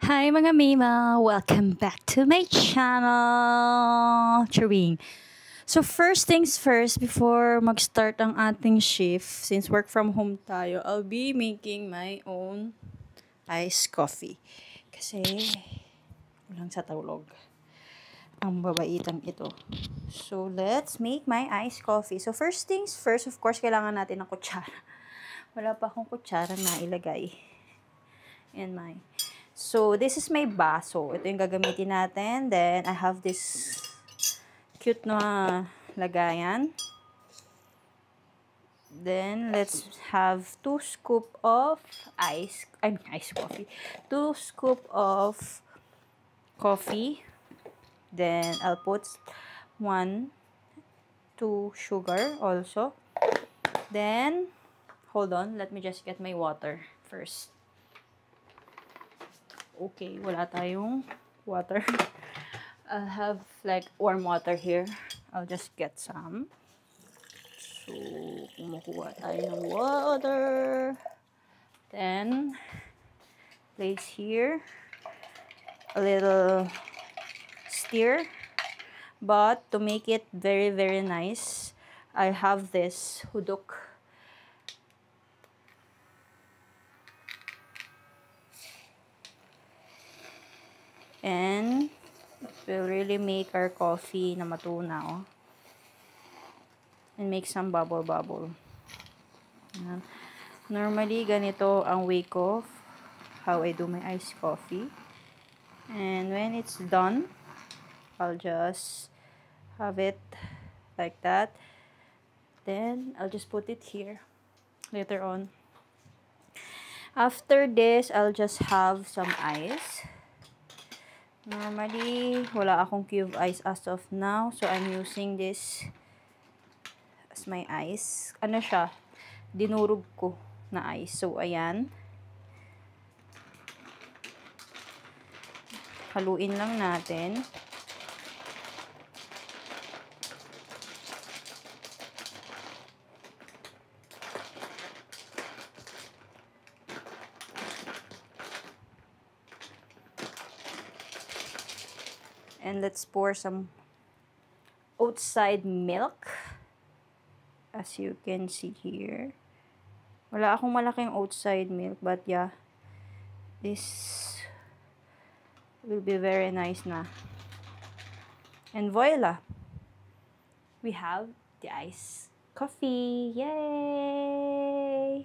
Hi mga Mima! Welcome back to my channel! Charing! So first things first, before mag-start ang ating shift, since work from home tayo, I'll be making my own iced coffee. Kasi, walang sa tulog. Ang babaitang ito. So, let's make my iced coffee. So, first things first, of course, kailangan natin ng kutsara. Wala pa akong kutsara na ilagay. So, this is my baso. Ito yung gagamitin natin. Then, I have this cute na lagayan. Then, let's have 2 scoop of ice coffee. 2 scoop of coffee. Then, I'll put 1, 2 sugar also. Then, hold on. Let me just get my water first. Okay, wala tayong water. I'll have like warm water here. I'll just get some. So, kumukuha tayo ng water. Then, place here a little stir. But to make it very, very nice, I have this hudok. And it will really make our coffee na matunaw. And make some bubble. Yan. Normally, ganito ang way ko how I do my iced coffee. And when it's done, I'll just have it like that. Then, I'll just put it here later on. After this, I'll just have some ice. Normally, wala akong cube ice as of now. So, I'm using this as my ice. Ano siya? Dinurog ko na ice. So, ayan. Haluin lang natin. And let's pour some outside milk. As you can see here. Wala akong malaking outside milk. But yeah. This will be very nice na. And voila. We have the iced coffee. Yay!